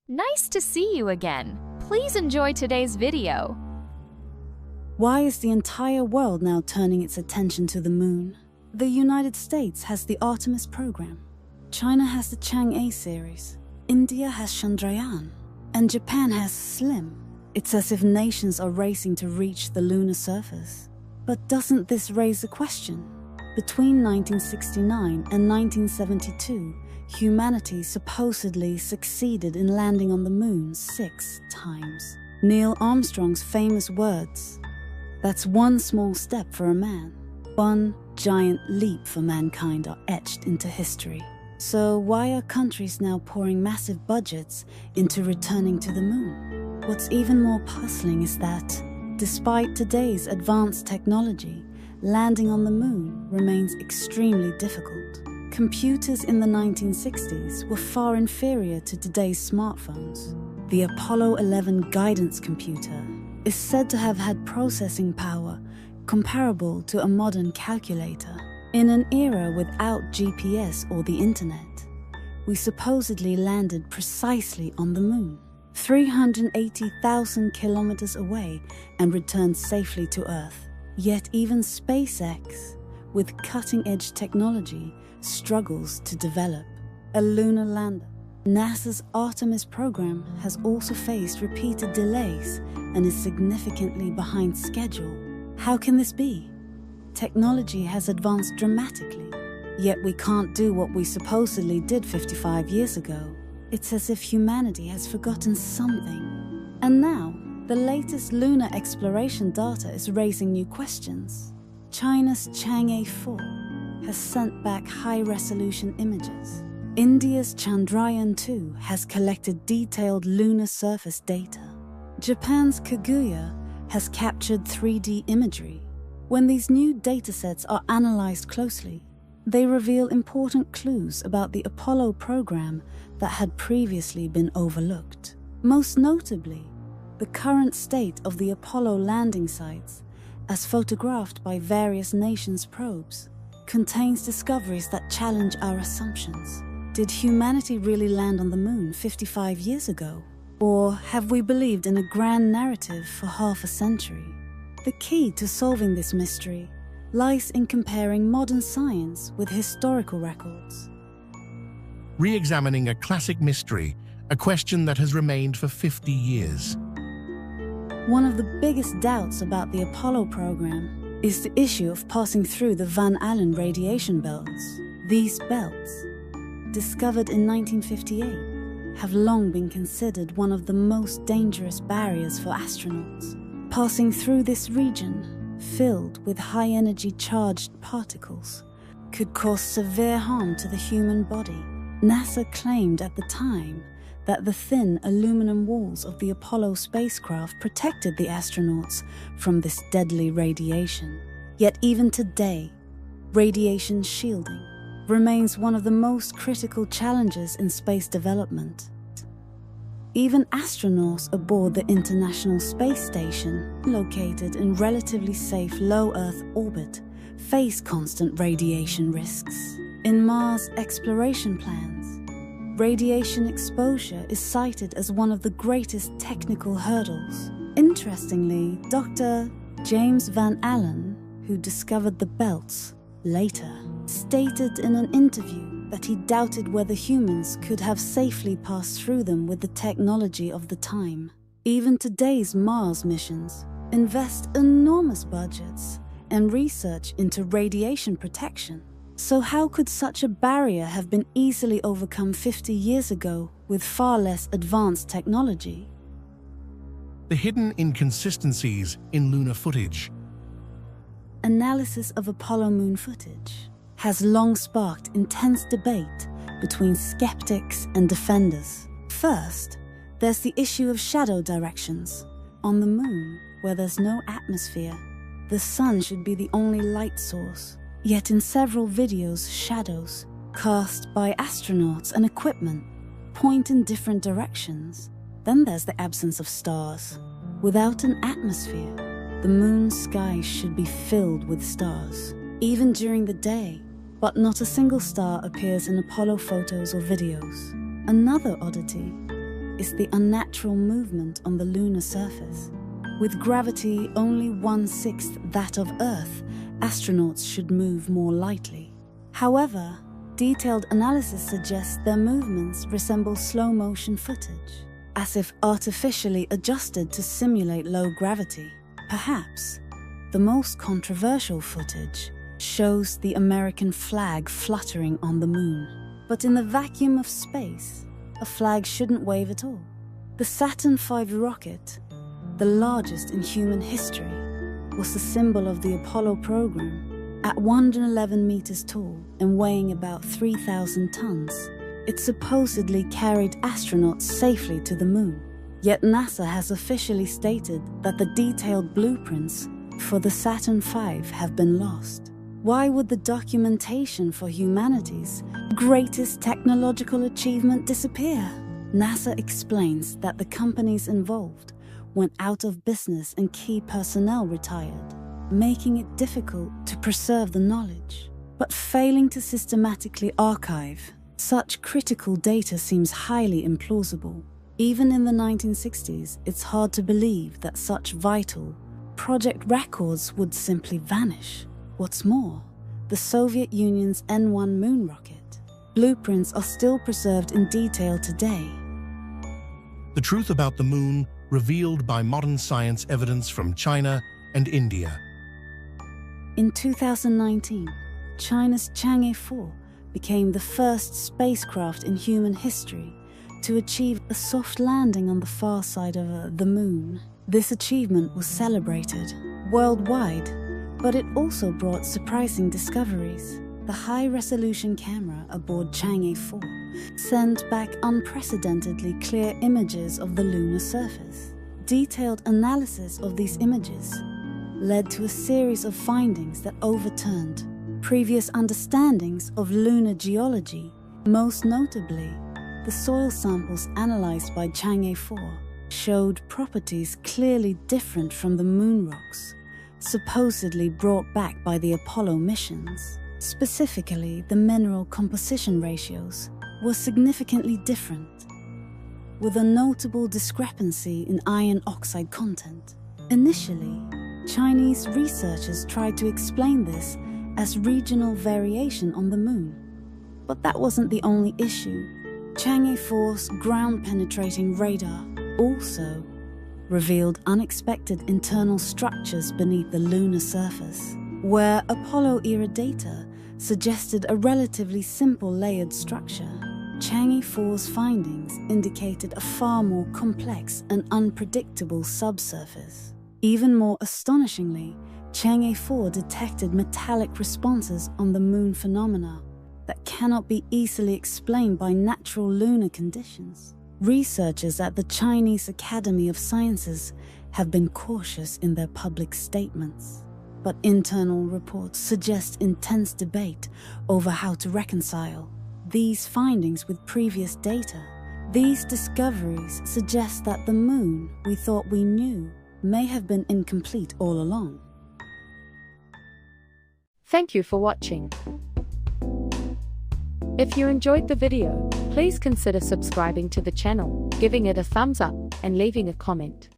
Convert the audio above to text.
Nice to see you again. Please enjoy today's video. Why is the entire world now turning its attention to the moon? The United States has the Artemis program. China has the Chang'e series. India has Chandrayaan. And Japan has SLIM. It's as if nations are racing to reach the lunar surface. But doesn't this raise a question? Between 1969 and 1972, humanity supposedly succeeded in landing on the moon 6 times. Neil Armstrong's famous words, "That's one small step for a man. One giant leap for mankind," are etched into history. So why are countries now pouring massive budgets into returning to the moon? What's even more puzzling is that, despite today's advanced technology, landing on the moon remains extremely difficult. Computers in the 1960s were far inferior to today's smartphones. The Apollo 11 guidance computer is said to have had processing power comparable to a modern calculator. In an era without GPS or the internet, we supposedly landed precisely on the moon, 380,000 kilometers away, and returned safely to Earth. Yet even SpaceX, with cutting-edge technology, struggles to develop a lunar lander. NASA's Artemis program has also faced repeated delays and is significantly behind schedule. How can this be? Technology has advanced dramatically, yet we can't do what we supposedly did 55 years ago. It's as if humanity has forgotten something. And now, the latest lunar exploration data is raising new questions. China's Chang'e 4 has sent back high-resolution images. India's Chandrayaan-2 has collected detailed lunar surface data. Japan's Kaguya has captured 3D imagery. When these new datasets are analyzed closely, they reveal important clues about the Apollo program that had previously been overlooked. Most notably, the current state of the Apollo landing sites, as photographed by various nations' probes, contains discoveries that challenge our assumptions. Did humanity really land on the moon 55 years ago? Or have we believed in a grand narrative for half a century? The key to solving this mystery lies in comparing modern science with historical records. Re-examining a classic mystery, a question that has remained for 50 years. One of the biggest doubts about the Apollo program is the issue of passing through the Van Allen radiation belts. These belts, discovered in 1958, have long been considered one of the most dangerous barriers for astronauts. Passing through this region, filled with high-energy charged particles, could cause severe harm to the human body. NASA claimed at the time that the thin aluminum walls of the Apollo spacecraft protected the astronauts from this deadly radiation. Yet even today, radiation shielding remains one of the most critical challenges in space development. Even astronauts aboard the International Space Station, located in relatively safe low Earth orbit, face constant radiation risks. In Mars exploration plans, radiation exposure is cited as one of the greatest technical hurdles. Interestingly, Dr. James Van Allen, who discovered the belts later, stated in an interview that he doubted whether humans could have safely passed through them with the technology of the time. Even today's Mars missions invest enormous budgets and research into radiation protection. So how could such a barrier have been easily overcome 50 years ago with far less advanced technology? The hidden inconsistencies in lunar footage. Analysis of Apollo moon footage has long sparked intense debate between skeptics and defenders. First, there's the issue of shadow directions. On the moon, where there's no atmosphere, the sun should be the only light source. Yet in several videos, shadows cast by astronauts and equipment point in different directions. Then there's the absence of stars. Without an atmosphere, the moon's sky should be filled with stars, even during the day. But not a single star appears in Apollo photos or videos. Another oddity, is the unnatural movement on the lunar surface. With gravity only 1/6 that of Earth, astronauts should move more lightly. However, detailed analysis suggests their movements resemble slow-motion footage, as if artificially adjusted to simulate low gravity. Perhaps the most controversial footage shows the American flag fluttering on the moon. But in the vacuum of space, a flag shouldn't wave at all. The Saturn V rocket, the largest in human history, was the symbol of the Apollo program. At 111 meters tall and weighing about 3,000 tons, it supposedly carried astronauts safely to the moon. Yet NASA has officially stated that the detailed blueprints for the Saturn V have been lost. Why would the documentation for humanity's greatest technological achievement disappear? NASA explains that the companies involved went out of business and key personnel retired, making it difficult to preserve the knowledge. But failing to systematically archive such critical data seems highly implausible. Even in the 1960s, it's hard to believe that such vital project records would simply vanish. What's more, the Soviet Union's N-1 moon rocket blueprints are still preserved in detail today. The truth about the moon revealed by modern science evidence from China and India. In 2019, China's Chang'e 4 became the first spacecraft in human history to achieve a soft landing on the far side of the moon. This achievement was celebrated worldwide, but it also brought surprising discoveries. The high-resolution camera aboard Chang'e 4 sent back unprecedentedly clear images of the lunar surface. Detailed analysis of these images led to a series of findings that overturned previous understandings of lunar geology. Most notably, the soil samples analyzed by Chang'e 4 showed properties clearly different from the moon rocks supposedly brought back by the Apollo missions. Specifically, the mineral composition ratios were significantly different, with a notable discrepancy in iron oxide content. Initially, Chinese researchers tried to explain this as regional variation on the moon. But that wasn't the only issue. Chang'e 4's ground-penetrating radar also revealed unexpected internal structures beneath the lunar surface, where Apollo-era data suggested a relatively simple layered structure. Chang'e 4's findings indicated a far more complex and unpredictable subsurface. Even more astonishingly, Chang'e 4 detected metallic responses on the moon phenomena that cannot be easily explained by natural lunar conditions. Researchers at the Chinese Academy of Sciences have been cautious in their public statements, but internal reports suggest intense debate over how to reconcile these findings with previous data. These discoveries suggest that the moon we thought we knew may have been incomplete all along. Thank you for watching. If you enjoyed the video, please consider subscribing to the channel, giving it a thumbs up, and leaving a comment.